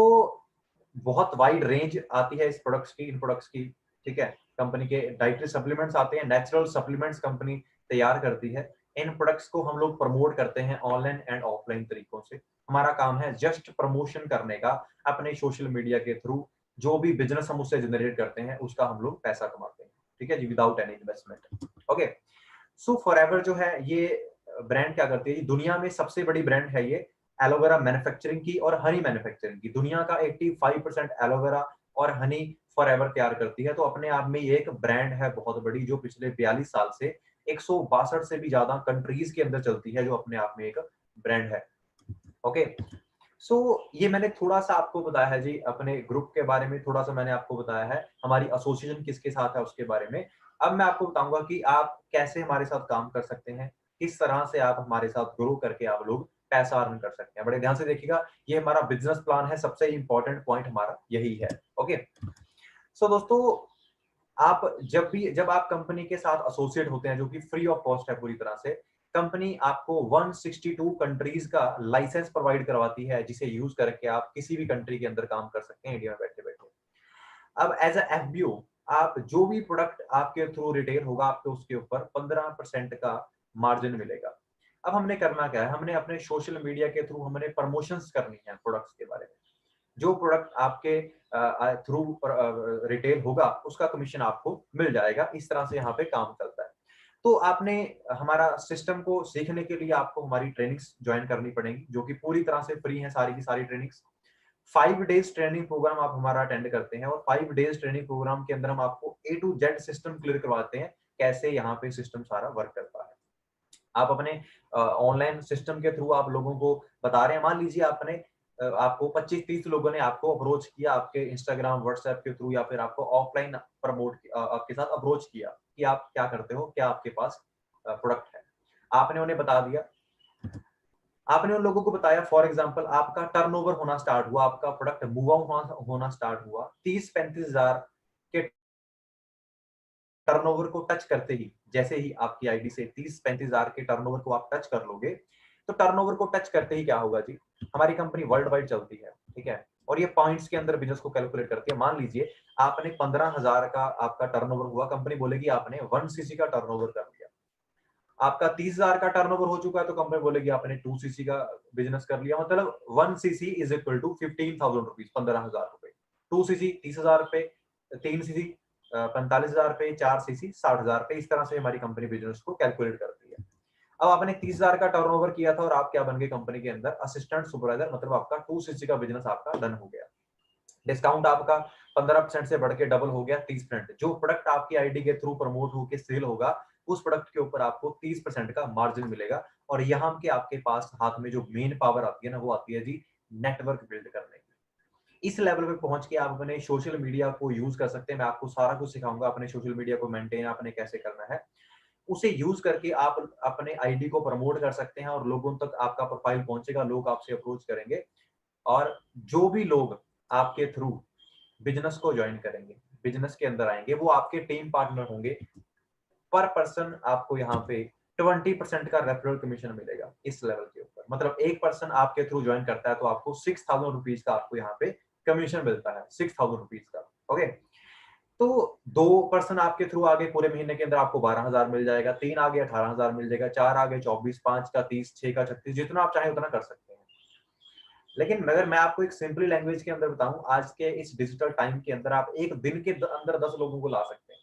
बहुत वाइड रेंज आती है इस प्रोडक्ट्स की, इन प्रोडक्ट्स की, ठीक है। कंपनी के डाइटरी सप्लीमेंट्स आते हैं, नेचुरल सप्लीमेंट्स कंपनी तैयार करती है। इन प्रोडक्ट्स को हम लोग प्रमोट करते हैं ऑनलाइन एंड ऑफलाइन तरीकों से। हमारा काम है जस्ट प्रमोशन करने का अपने सोशल मीडिया के थ्रू। जो भी बिजनेस हम उससे जनरेट करते हैं उसका हम लोग पैसा कमाते हैं, ठीक है जी, विदाउट एनी इन्वेस्टमेंट। ओके, सो फॉरएवर जो है ये ब्रांड क्या करती है, दुनिया में सबसे बड़ी ब्रांड है ये एलोवेरा मैन्युफैक्चरिंग की और हनी मैन्युफैक्चरिंग की। दुनिया का 85% एलोवेरा और हनी फॉरएवर तैयार करती है। तो अपने आप में ये एक ब्रांड है बहुत बड़ी, जो पिछले 42 साल से 162 से भी ज्यादा कंट्रीज के अंदर चलती है, जो अपने आप में एक ब्रांड है। ओके, सो ये मैंने थोड़ा सा आपको बताया है जी, अपने ग्रुप के बारे में थोड़ा सा मैंने आपको बताया है, हमारी एसोसिएशन किसके साथ है उसके बारे में। अब मैं आपको बताऊंगा कि आप कैसे हमारे साथ काम कर सकते हैं, किस तरह से आप हमारे साथ ग्रो करके आप लोग पैसा अर्न कर सकते हैं। बड़े ध्यान से देखिएगा, ये हमारा बिजनेस प्लान है, सबसे इंपॉर्टेंट पॉइंट हमारा यही है। ओके, सो दोस्तों, आप जब आप कंपनी के साथ एसोसिएट होते हैं, जो कि फ्री ऑफ कॉस्ट है पूरी तरह से, कंपनी आपको 162 कंट्रीज का लाइसेंस प्रोवाइड करवाती है, जिसे यूज करके आप किसी भी कंट्री के अंदर काम कर सकते हैं इंडिया में बैठे बैठे। अब एज अ एफबीओ, आप जो भी प्रोडक्ट आपके थ्रू रिटेल होगा, आपको उसके ऊपर 15% का मार्जिन मिलेगा। अब हमने करना क्या है, हमने अपने सोशल मीडिया के थ्रू हमने प्रमोशंस करनी है प्रोडक्ट्स के बारे में। जो प्रोडक्ट आपके थ्रू रिटेल होगा उसका कमीशन आपको मिल जाएगा। इस तरह से यहाँ पे काम चलता है। तो आपने हमारा सिस्टम को सीखने के लिए आपको हमारी ट्रेनिंग्स ज्वाइन करनी पड़ेगी, जो कि पूरी तरह से फ्री है सारी की सारी ट्रेनिंग्स। 5 डेज ट्रेनिंग प्रोग्राम आप हमारा अटेंड करते हैं, और 5 डेज ट्रेनिंग प्रोग्राम के अंदर हम आपको A to Z system clear करवाते हैं, कैसे यहाँ पे सिस्टम सारा वर्क करता है। आप अपने ऑनलाइन सिस्टम के थ्रू आप लोगों को बता रहे हैं, मान लीजिए आपको 25-30 लोगों ने आपको अप्रोच किया आपके इंस्टाग्राम व्हाट्सएप के थ्रू, या फिर आपको ऑफलाइन आपके साथ अप्रोच किया कि आप क्या करते हो, क्या आपके पास प्रोडक्ट है। आपने उन्हें बता दिया, आपने उन लोगों को बताया, फॉर एग्जांपल आपका टर्नओवर होना स्टार्ट हुआ, आपका प्रोडक्ट मूव होना स्टार्ट हुआ, 30-35 हजार के टर्नओवर को टच करते ही, जैसे ही आपकी आईडी से 30-35 हजार के टर्नओवर को आप टच कर लोगे, तो टर्नओवर को टच करते ही क्या होगा जी, हमारी कंपनी वर्ल्ड वाइड चलती है, ठीक है, और ये पॉइंट्स के अंदर बिजनेस को कैलकुलेट करती है। मान लीजिए आपने 15,000 का आपका टर्नओवर हुआ, कंपनी बोलेगी आपने 1 सीसी का टर्नओवर कर लिया। आपका 30,000 का टर्नओवर हो चुका है, तो कंपनी बोलेगी आपने 2 सीसी का बिजनेस कर लिया। मतलब 1 CC is equal to 15,000 rupees, 15,000 रुपए। 2 सीसी 30,000 रुपए, 3 सीसी 45,000 रुपए, 4 सीसी 60,000 रुपए। इस तरह से हमारी कंपनी बिजनेस को कैलकुलेट करती है। अब आपने 30,000 का टर्नओवर किया था और आप क्या बन गए कंपनी के अंदर, असिस्टेंट सुपरवाइजर, मतलब आपका 2 सीसी का बिजनेस आपका डन हो गया। डिस्काउंट आपका 15% से बढ़ के डबल हो गया 30%। जो प्रोडक्ट आपकी आईडी के थ्रू प्रमोट होकर सेल होगा, उस प्रोडक्ट के ऊपर आपको 30% का मार्जिन मिलेगा। और यहाँ के आपके पास हाथ में जो मेन पावर आती है ना, वो आती है जी नेटवर्क बिल्ड करने की। इस लेवल पे पहुंच के आप अपने सोशल मीडिया को यूज कर सकते हैं। मैं आपको सारा कुछ सिखाऊंगा, अपने सोशल मीडिया को मेंटेन आपने कैसे करना है। उसे यूज करके आप अपने आईडी को प्रमोट कर सकते हैं, और लोगों तक आपका प्रोफाइल पहुंचेगा, लोग आपसे अप्रोच करेंगे। और जो भी लोग आपके थ्रू बिजनेस को ज्वाइन करेंगे, बिजनेस के अंदर आएंगे, वो आपके टीम पार्टनर होंगे। पर पर्सन आपको यहाँ पे 20% का रेफरल कमीशन मिलेगा इस लेवल के ऊपर। मतलब एक पर्सन आपके थ्रू ज्वाइन करता है तो आपको 6,000 रुपीज का आपको यहाँ पे कमीशन मिलता है, 6,000 रुपीज का। ओके, तो 2 पर्सन आपके थ्रू आगे, पूरे महीने के अंदर आपको 12,000 मिल जाएगा, 3 आगे 18,000 मिल जाएगा, 4 आगे 24, 5 का 30, 6 का 36, जितना आप चाहें उतना कर सकते हैं। लेकिन अगर मैं आपको एक सिंपली लैंग्वेज के अंदर बताऊं, आज के इस डिजिटल टाइम के अंदर आप एक दिन के अंदर 10 लोगों को ला सकते हैं,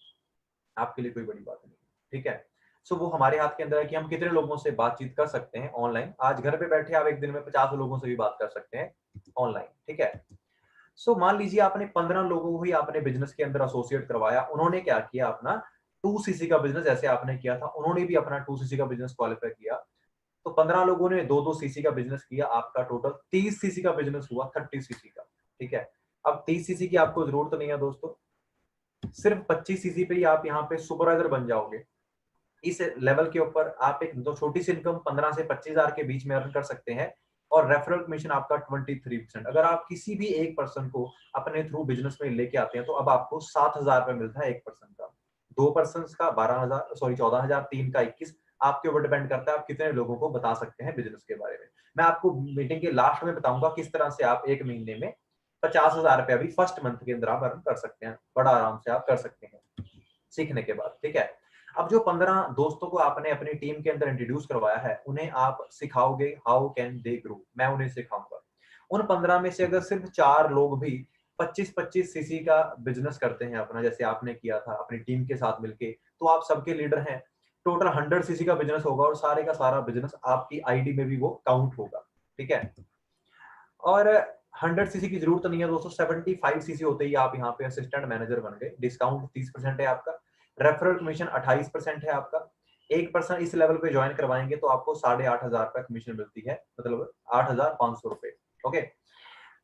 आपके लिए कोई बड़ी बात नहीं, ठीक है। सो वो हमारे हाथ के अंदर है कि हम कितने लोगों से बातचीत कर सकते हैं ऑनलाइन। आज घर पे बैठे आप एक दिन में 50 लोगों से भी बात कर सकते हैं ऑनलाइन, ठीक है। सो मान लीजिए आपने 15 लोगों को ही आपने बिजनेस के अंदर एसोसिएट करवाया, उन्होंने क्या किया, अपना 2 सीसी का बिजनेस जैसे आपने किया था, उन्होंने भी अपना 2 सीसी का बिजनेस क्वालिफाई किया। तो 15 लोगों ने 2-2 सीसी का बिजनेस किया, आपका टोटल 30 सीसी का बिजनेस हुआ, 30 सीसी का, ठीक है। अब 30 सीसी की आपको जरूरत नहीं है दोस्तों, सिर्फ 25 सीसी पे ही आप यहाँ पे सुपरवाइजर बन जाओगे। इस लेवल के ऊपर आप एक दो छोटी सी इनकम 15 से 25,000 के बीच में अर्न कर सकते हैं, और रेफरल कमीशन आपका 23%। अगर आप किसी भी एक पर्सन को अपने थ्रू बिजनेस में लेके आते हैं, तो अब आपको 7,000 रुपए मिलता है एक पर्सन का, 2 पर्सन का 12,000, सॉरी 14,000, 3 का 21, आपके ऊपर डिपेंड करता है आप कितने लोगों को बता सकते हैं बिजनेस के बारे में। मैं आपको मीटिंग के लास्ट में बताऊंगा किस तरह से आप 1 महीने में 50,000 रुपया भी फर्स्ट मंथ के अंदर आप अर्न कर सकते हैं, बड़ा आराम से आप कर सकते हैं सीखने के बाद, ठीक है। अब जो 15 दोस्तों को आपने अपनी टीम के अंदर इंट्रोड्यूस करवाया है, उन्हें आप सिखाओगे हाउ कैन दे ग्रो, मैं उन्हें सिखाऊंगा। उन 15 में से अगर सिर्फ 4 लोग भी 25-25 सीसी का बिजनेस करते हैं अपना, जैसे आपने किया था अपनी टीम के साथ मिलके, तो आप सबके लीडर हैं। टोटल 100 सीसी का बिजनेस होगा और सारे का सारा बिजनेस आपकी आईडी में भी वो काउंट होगा, ठीक है। और 100 सीसी की जरूरत नहीं है दोस्तों, 75 सीसी होते ही आप यहाँ पे असिस्टेंट मैनेजर बन गए। डिस्काउंट 30% है आपका, रेफरल कमीशन 28% है आपका। एक पर्सन इस लेवल पे ज्वाइन करवाएंगे तो आपको 8,500 रुपए कमीशन मिलती है, मतलब 8,500 रुपए। ओके,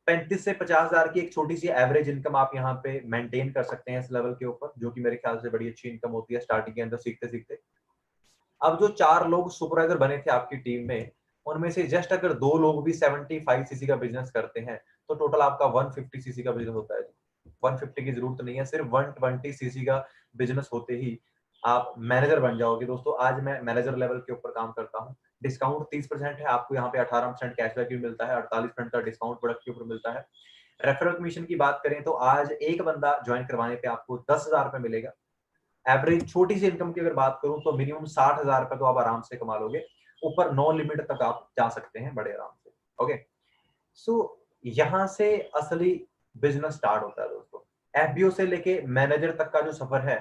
35 से 50,000 की एक छोटी सी एवरेज इनकम आप यहाँ पे मेंटेन कर सकते हैं इस लेवल के ऊपर, जो कि मेरे ख्याल से बड़ी अच्छी इनकम होती है स्टार्टिंग के अंदर सीखते सीखते। अब जो 4 लोग सुपरवाइजर बने थे आपकी टीम में, उनमें से जस्ट अगर 2 लोग भी 75 सीसी का बिजनेस करते हैं, तो टोटल आपका 150 सीसी का बिजनेस होता है। 150 की जरूरत नहीं है, सिर्फ 120 सीसी का बिजनेस होते ही आप मैनेजर बन जाओगे दोस्तों। आज मैं मैनेजर लेवल के ऊपर काम करता हूँ। डिस्काउंट 30% है, आपको यहाँ पे 18% कैशबैक भी मिलता है, 48% का डिस्काउंट प्रोडक्ट के ऊपर मिलता है। रेफरल कमीशन की बात करें तो आज एक बंदा ज्वाइन करवाने पे आपको 10,000 रुपए मिलेगा। एवरेज छोटी सी इनकम की अगर बात करूं तो मिनिमम 60,000 रुपए तो आप आराम से कमा लोगे, ऊपर नो लिमिट तक आप जा सकते हैं बड़े आराम से। ओके, सो यहां से असली बिजनेस स्टार्ट होता है दोस्तों। एफबीओ से लेके मैनेजर तक का जो सफर है,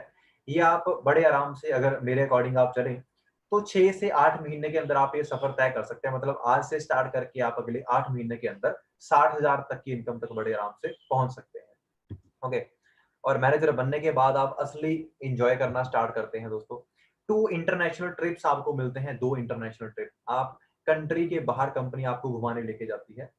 ये आप बड़े आराम से अगर मेरे अकॉर्डिंग आप चलें तो 6 से 8 महीने के अंदर आप ये सफर तय कर सकते हैं। मतलब आज से स्टार्ट करके आप अगले 8 महीने के अंदर 60,000 तक की इनकम तक बड़े आराम से पहुंच सकते हैं। ओके, और मैनेजर बनने के बाद आप असली एंजॉय करना स्टार्ट करते हैं दोस्तों। 2 इंटरनेशनल ट्रिप्स आपको मिलते हैं, 2 इंटरनेशनल ट्रिप आप कंट्री के बाहर कंपनी आपको घुमाने लेके जाती है।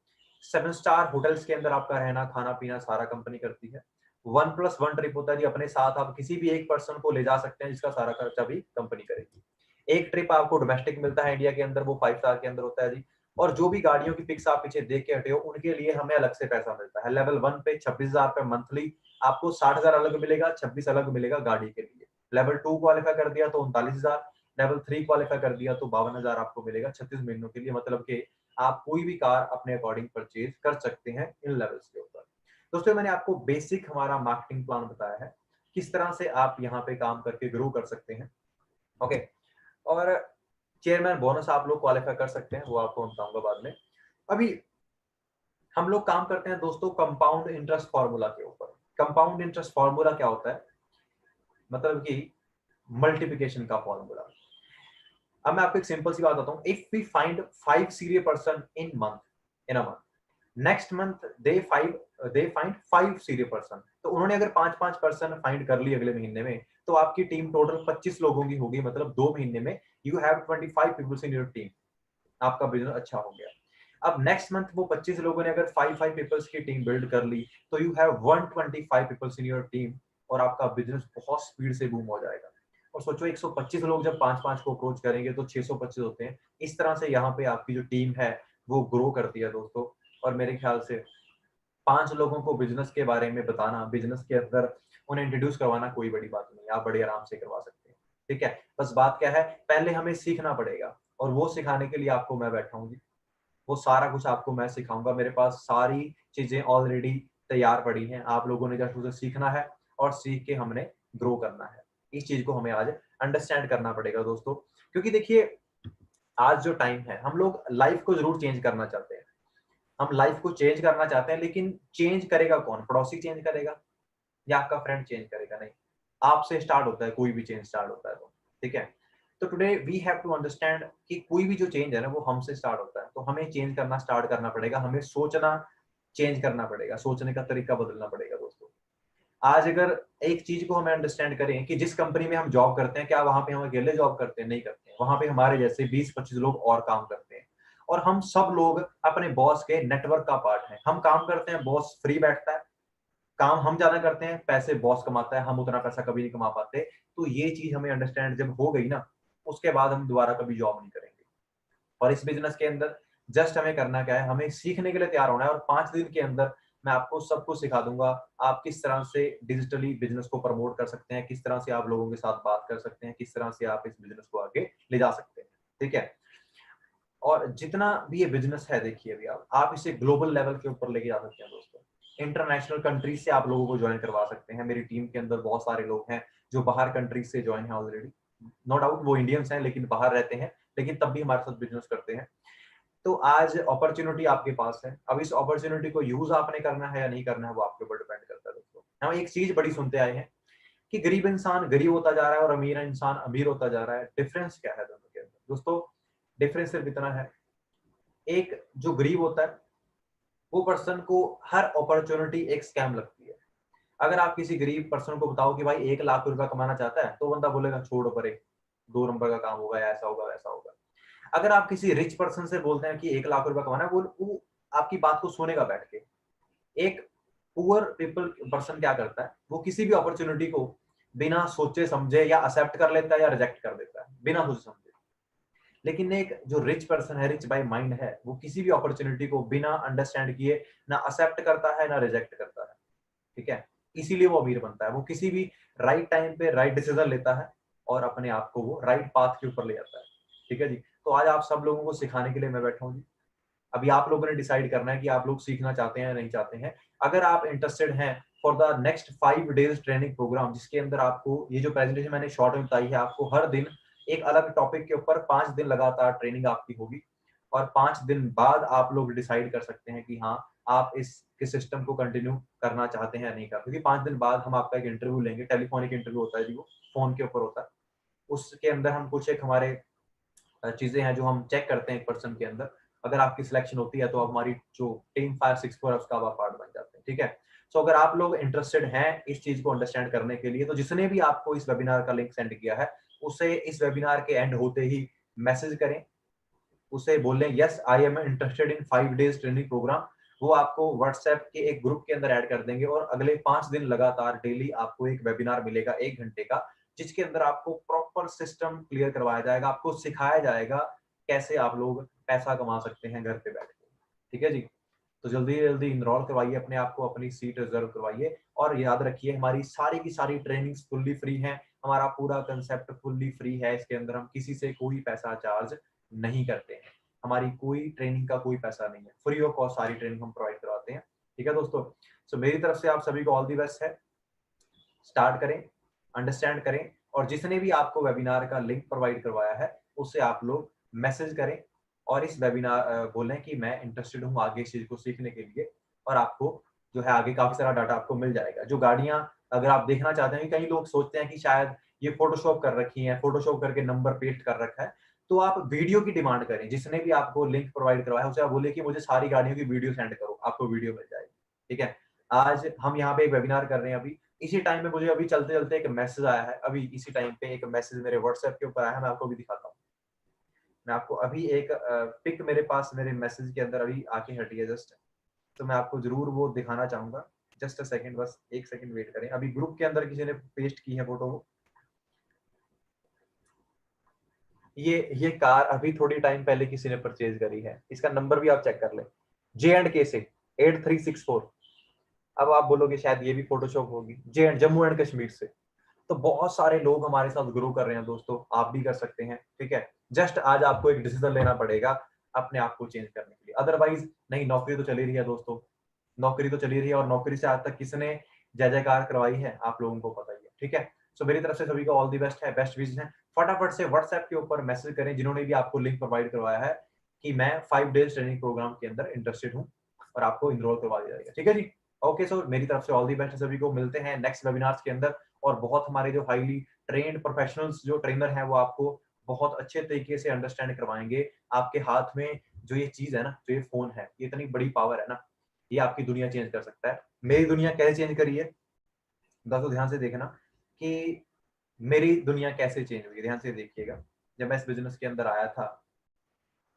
7 स्टार होटल्स के अंदर आपका रहना खाना पीना सारा कंपनी करती है। 1+1 ट्रिप होता है जी, अपने साथ आप किसी भी एक पर्सन को ले जा सकते हैं जिसका सारा खर्चा भी कंपनी करेगी। एक ट्रिप आपको डोमेस्टिक मिलता है इंडिया के अंदर, वो 5 स्टार के अंदर होता है जी। और जो भी गाड़ियों की पिक्स आप पीछे देख के हटे हो, उनके लिए हमें अलग से पैसा मिलता है। लेवल 1 पे 26,000 रुपए मंथली आपको, 60,000 अलग मिलेगा, 26 अलग मिलेगा गाड़ी के लिए। लेवल 2 क्वालिफाई कर दिया तो 39,000, लेवल 3 क्वालिफाई कर दिया तो 52,000 आपको मिलेगा 36 महीनों के लिए। मतलब कि आप कोई भी कार अपने अकॉर्डिंग परचेज कर सकते हैं इन लेवल्स के ऊपर। दोस्तों मैंने आपको बेसिक हमारा मार्केटिंग प्लान बताया है, किस तरह से आप यहाँ पे काम करके ग्रो कर सकते हैं। ओके, और चेयरमैन बोनस आप लोग क्वालिफाई कर सकते हैं, वो आपको बताऊंगा बाद में। अभी हम लोग काम करते हैं दोस्तों कंपाउंड इंटरेस्ट फार्मूला के ऊपर। कंपाउंड इंटरेस्ट फार्मूला क्या होता है, मतलब कि मल्टीप्लिकेशन का फार्मूला। अब मैं आपको एक सिंपल सी बात बताता हूँ। If we find 5 serious person in a month, next month they find 5 serious person, तो उन्होंने अगर 5-5 पर्सन फाइंड कर ली अगले महीने में, तो आपकी टीम टोटल 25 लोगों की होगी। मतलब 2 महीने में you have 25 peoples in your team, आपका बिजनेस अच्छा हो गया। अब नेक्स्ट मंथ वो 25 लोगों ने अगर 5 पीपल्स की टीम बिल्ड कर ली, तो you have 125 peoples in your team, और आपका बिजनेस बहुत स्पीड से बूम हो जाएगा। और सोचो 125 लोग जब 5-5 को अप्रोच करेंगे तो 625 होते हैं। इस तरह से यहाँ पे आपकी जो टीम है वो ग्रो करती है दोस्तों। और मेरे ख्याल से 5 लोगों को बिजनेस के बारे में बताना, बिजनेस के अंदर उन्हें इंट्रोड्यूस करवाना कोई बड़ी बात नहीं है, आप बड़े आराम से करवा सकते हैं। ठीक है, बस बात क्या है, पहले हमें सीखना पड़ेगा, और वो सिखाने के लिए आपको मैं बैठा हूँ जी। वो सारा कुछ आपको मैं सिखाऊंगा, मेरे पास सारी चीजें ऑलरेडी तैयार पड़ी हैं। आप लोगों ने जस्ट उसे सीखना है और सीख के हमने ग्रो करना है। इस चीज को हमें आज अंडरस्टैंड करना पड़ेगा दोस्तों। क्योंकि देखिए आज जो टाइम है, हम लोग लाइफ को जरूर चेंज करना चाहते हैं, हम लाइफ को चेंज करना चाहते हैं, लेकिन चेंज करेगा कौन? पड़ोसी चेंज करेगा या आपका फ्रेंड चेंज करेगा? नहीं, आपसे स्टार्ट होता है कोई भी चेंज स्टार्ट होता है तो। ठीक है, तो today we have to understand कि कोई भी जो चेंज है ना वो हमसे स्टार्ट होता है, तो हमें चेंज करना स्टार्ट करना पड़ेगा, हमें सोचना चेंज करना पड़ेगा, सोचने का तरीका बदलना पड़ेगा दोस्तों। आज अगर एक चीज को हमें अंडरस्टैंड करें कि जिस कंपनी में हम जॉब करते हैं, क्या वहां पे हम अकेले जॉब करते हैं? नहीं करते हैं, वहां पे हमारे जैसे 20-25 लोग और काम करते हैं, और हम सब लोग अपने बॉस के नेटवर्क का पार्ट है। हम काम करते हैं, बॉस फ्री बैठता है, काम हम ज्यादा करते हैं, पैसे बॉस कमाता है, हम उतना पैसा कभी नहीं कमा पाते। तो ये चीज हमें अंडरस्टैंड जब हो गई ना, उसके बाद हम दोबारा कभी जॉब नहीं करेंगे। और इस बिजनेस के अंदर जस्ट हमें करना क्या है, हमें सीखने के लिए तैयार होना है, और 5 दिन के अंदर मैं आपको सब कुछ सिखा दूंगा। आप किस तरह से डिजिटली बिजनेस को प्रमोट कर सकते हैं, किस तरह से आप लोगों के साथ बात कर सकते हैं, किस तरह से आप इस बिजनेस को आगे ले जा सकते हैं। ठीक है। और जितना भी ये बिजनेस है, देखिए अभी आप इसे ग्लोबल लेवल के ऊपर लेके जा सकते हैं दोस्तों। इंटरनेशनल कंट्रीज से आप लोगों को ज्वाइन करवा सकते हैं। मेरी टीम के अंदर बहुत सारे लोग हैं जो बाहर कंट्रीज से ज्वाइन है ऑलरेडी। नो डाउट वो इंडियंस हैं लेकिन बाहर रहते हैं, लेकिन तब भी हमारे साथ बिजनेस करते हैं। तो आज अपॉर्चुनिटी आपके पास है। अब इस अपॉर्चुनिटी को यूज आपने करना है या नहीं करना है वो आपके ऊपर डिपेंड करता है दोस्तों। हम एक चीज बड़ी सुनते आए हैं कि गरीब इंसान गरीब होता जा रहा है और अमीर इंसान अमीर होता जा रहा है। डिफरेंस क्या है दोनों के अंदर दोस्तों? डिफरेंस सिर्फ इतना है, एक जो गरीब होता है वो पर्सन को हर अपॉर्चुनिटी एक स्कैम लगती है। अगर आप किसी गरीब पर्सन को बताओ कि भाई 1 लाख रुपया कमाना चाहता है, तो बंदा बोलेगा छोड़ो परे, 2 नंबर का काम होगा, ऐसा होगा वैसा होगा। अगर आप किसी रिच पर्सन से बोलते हैं कि 1 लाख रुपया कमाना है, वो आपकी बात को सुनेगा बैठ के। एक पुअर पीपल पर्सन क्या करता है, वो किसी भी अपॉर्चुनिटी को बिना सोचे समझे या एक्सेप्ट कर लेता है या रिजेक्ट कर देता है बिना सोचे समझे। लेकिन एक जो रिच पर्सन है, रिच बाय माइंड है, वो किसी भी अपॉर्चुनिटी को बिना अंडरस्टैंड किए ना एक्सेप्ट करता है ना रिजेक्ट करता है। ठीक है, इसीलिए वो अमीर बनता है। वो किसी भी राइट टाइम पे राइट डिसीजन लेता है और अपने आप को वो राइट पाथ के ऊपर ले जाता है। ठीक है जी। तो आज आप सब लोगों को सिखाने के लिए मैं बैठा हूँ जी। अभी आप लोगों ने डिसाइड करना है कि आप लोग सीखना चाहते हैं या नहीं चाहते हैं। अगर आप इंटरेस्टेड हैं for the next 5 days training program, जिसके अंदर आपको ये जो प्रेजेंटेशन मैंने शॉर्ट में बताई है, आपको हर दिन एक अलग टॉपिक के ऊपर 5 दिन लगातार ट्रेनिंग आपकी होगी। और 5 दिन बाद आप लोग डिसाइड कर सकते हैं कि हाँ, आप इस सिस्टम को कंटिन्यू करना चाहते हैं या नहीं करते। क्योंकि 5 दिन बाद हम आपका एक इंटरव्यू लेंगे, टेलीफोनिक इंटरव्यू होता है जी, वो फोन के ऊपर होता है। उसके अंदर हम कुछ एक हमारे चीजें हैं जो हम चेक करते हैं एक पर्सन के अंदर। अगर आपकी सिलेक्शन होती है तो आप हमारी जो टीम 564 है उसका आप पार्ट बन जाते हैं। ठीक है। सो अगर आप लोग इंटरेस्टेड हैं इस चीज को अंडरस्टैंड करने के लिए, तो जिसने भी आपको इस वेबिनार का लिंक सेंड किया है, उसे इस वेबिनार के एंड होते ही मैसेज करें। उसे बोलें yes I am interested in 5 days training program. वो आपको व्हाट्सएप के एक ग्रुप के अंदर ऐड कर देंगे और अगले 5 दिन लगातार डेली आपको एक वेबिनार मिलेगा 1 घंटे का, जिसके अंदर आपको प्रॉपर सिस्टम क्लियर करवाया जाएगा। आपको सिखाया जाएगा कैसे आप लोग पैसा कमा सकते हैं घर पे बैठ के। ठीक है जी। तो जल्दी जल्दी इनरोल करवाइए अपने आप को, अपनी सीट रिजर्व करवाइए। और याद रखिए हमारी सारी की सारी ट्रेनिंग्स फुल्ली फ्री हैं। हमारा पूरा कंसेप्ट फुल्ली फ्री है। इसके अंदर हम किसी से कोई पैसा चार्ज नहीं करते हैं। हमारी कोई ट्रेनिंग का कोई पैसा नहीं है, फ्री ऑफ कॉस्ट सारी ट्रेनिंग हम प्रोवाइड करवाते हैं। ठीक है दोस्तों। सो मेरी तरफ से आप सभी को ऑल दी बेस्ट है। स्टार्ट करें, अंडरस्टैंड करें, और जिसने भी आपको वेबिनार का लिंक प्रोवाइड करवाया है उससे आप लोग मैसेज करें और इस वेबिनार बोलें कि मैं इंटरेस्टेड हूँ आगे इस चीज को सीखने के लिए। और आपको जो है आगे काफी सारा डाटा आपको मिल जाएगा। जो गाड़ियां अगर आप देखना चाहते हैं, कई लोग सोचते हैं कि शायद ये फोटोशॉप कर रखी है, फोटोशॉप करके नंबर पेस्ट कर रखा है, तो आप वीडियो की डिमांड करें। जिसने भी आपको लिंक प्रोवाइड करवाया उसे आप बोले कि मुझे सारी गाड़ियों की वीडियो सेंड करो, आपको वीडियो मिल जाएगी। ठीक है। आज हम यहाँ पे एक वेबिनार कर रहे हैं। अभी इसी टाइम में मुझे अभी चलते चलते एक मैसेज आया है। अभी इसी टाइम पे एक मैसेज मेरे व्हाट्सएप के ऊपर आया है, मैं आपको भी दिखाता हूँ। मैं आपको अभी एक पिक मेरे पास मेरे मैसेज के अंदर अभी आके हटी है जस्ट, तो मैं आपको जरूर वो दिखाना चाहूंगा। जस्ट अ सेकंड, बस 1 सेकंड वेट करें। अभी ग्रुप के अंदर किसी ने पेस्ट की है फोटो। ये कार अभी थोड़ी टाइम पहले किसी ने परचेज करी है। इसका नंबर भी आप चेक कर लें, J&K से 8364। अब आप बोलोगे शायद ये भी फोटोशॉप होगी। जम्मू एंड कश्मीर से। तो बहुत सारे लोग हमारे साथ ग्रो कर रहे हैं दोस्तों, आप भी कर सकते हैं। ठीक है। जस्ट आज आपको एक डिसीजन लेना पड़ेगा अपने आप को चेंज करने के लिए। अदरवाइज नहीं, नौकरी तो चली रही है दोस्तों, नौकरी तो चली रही है। और नौकरी से आज तक किसने जय जयकार करवाई है आप लोगों को पता ही है। ठीक है। सो मेरी तरफ से सभी को ऑल दी बेस्ट है, बेस्ट विशेस है। फटाफट से व्हाट्सएप के ऊपर मैसेज करें जिन्होंने भी आपको लिंक प्रोवाइड करवाया है कि मैं 5 डेज ट्रेनिंग प्रोग्राम के अंदर इंटरेस्टेड हूँ, और आपको इनरोल करवा दिया जाएगा। ठीक है जी। ओके, सो मेरी तरफ से ऑल दी बेस्ट सभी को। मिलते हैं नेक्स्ट वेबिनार्स के अंदर। और बहुत हमारे जो हाईली ट्रेन्ड प्रोफेशनल्स जो ट्रेनर हैं वो आपको बहुत अच्छे तरीके से अंडरस्टैंड करवाएंगे। आपके हाथ में जो ये चीज है ना, जो ये फोन है, ये इतनी बड़ी पावर है ना, ये आपकी दुनिया चेंज कर सकता है। मेरी दुनिया कैसे चेंज करी है दोस्तों, ध्यान से देखना कि मेरी दुनिया कैसे चेंज हुई। ध्यान से देखिएगा। जब मैं इस बिजनेस के अंदर आया था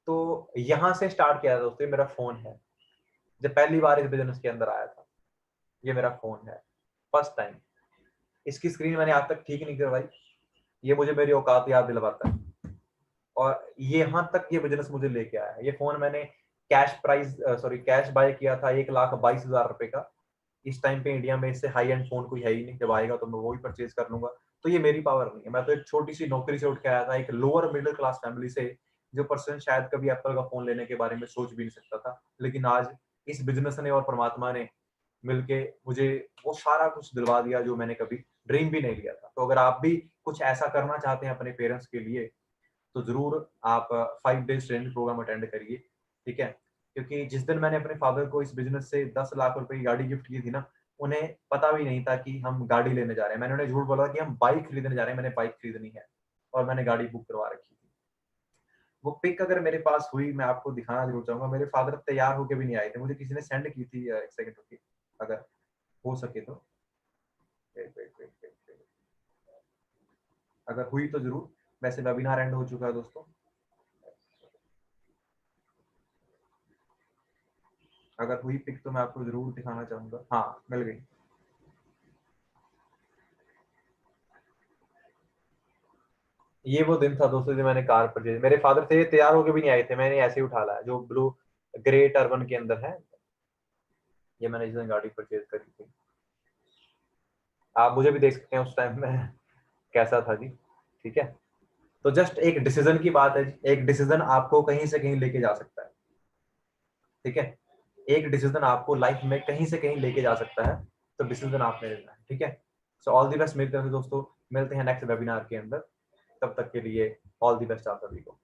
तो यहाँ से स्टार्ट किया था दोस्तों। मेरा फोन है, जब पहली बार इस बिजनेस के अंदर आया था, ये मेरा फोन है फर्स्ट टाइम। इसकी स्क्रीन मैंने आज तक ठीक नहीं करवाई, ये मुझे मेरी औकात याद दिलवाता है। और ये यहाँ तक ये बिजनेस मुझे लेके आया है। ये फोन मैंने कैश बाय किया था 1,22,000 रुपए का। इस टाइम पे इंडिया में इससे हाई एंड फोन कोई है ही नहीं। जब आएगा तो मैं वो ही परचेज कर लूंगा। तो ये मेरी पावर नहीं है। मैं तो एक छोटी सी नौकरी से उठ के आया था, एक लोअर मिडिल क्लास फैमिली से जो पर्सन शायद कभी एप्पल का फोन लेने के बारे में सोच भी नहीं सकता था, लेकिन आज इस बिजनेस ने और परमात्मा ने मिलके मुझे वो सारा कुछ दिलवा दिया जो मैंने कभी ड्रीम भी नहीं लिया था। तो अगर आप भी कुछ ऐसा करना चाहते हैं अपने पेरेंट्स के लिए, तो जरूर आप 5 डेज ट्रेनिंग प्रोग्राम अटेंड करिए, ठीक है? क्योंकि जिस दिन मैंने अपने फादर को इस बिजनेस से 10 लाख रुपए की गाड़ी गिफ्ट की थी ना, उन्हें पता भी नहीं था कि हम गाड़ी लेने जा रहे हैं। मैंने उन्हें झूठ बोला कि हम बाइक खरीदने जा रहे हैं, मैंने बाइक खरीदनी है, और मैंने गाड़ी बुक करवा रखी थी। वो पिक अगर मेरे पास हुई, मैं आपको दिखाना जरूर चाहूंगा। मेरे फादर तैयार होके भी नहीं आए थे, मुझे किसी ने सेंड की थी। एक सेकंड रुकिए, अगर हो सके तो। Wait wait wait wait wait, अगर हुई तो जरूर। वैसे वेबिनार एंड हो चुका है दोस्तों। अगर हुई पिक तो मैं आपको जरूर दिखाना चाहूंगा। हाँ, मिल गई। ये वो दिन था दोस्तों जब मैंने कार परचेज, मेरे फादर थे तैयार होके भी नहीं आए थे, मैंने ऐसे ही उठा लाया, जो ब्लू ग्रे टर्बन के अंदर है। ये मैंने जिस दिन गाड़ी परचेज करी थी, आप मुझे भी देख सकते हैं उस टाइम में कैसा था जी, ठीक है? तो जस्ट एक डिसीजन की बात है जी, एक डिसीजन आपको कहीं से कहीं लेके जा सकता है, ठीक है? एक डिसीजन आपको लाइफ में कहीं से कहीं लेके जा सकता है, तो डिसीजन आपने लेना है, ठीक है? सो ऑल दी बेस्ट मेरी तरफ से दोस्तों, मिलते हैं नेक्स्ट वेबिनार के अंदर। तब तक के लिए ऑल दी बेस्ट आप सभी को।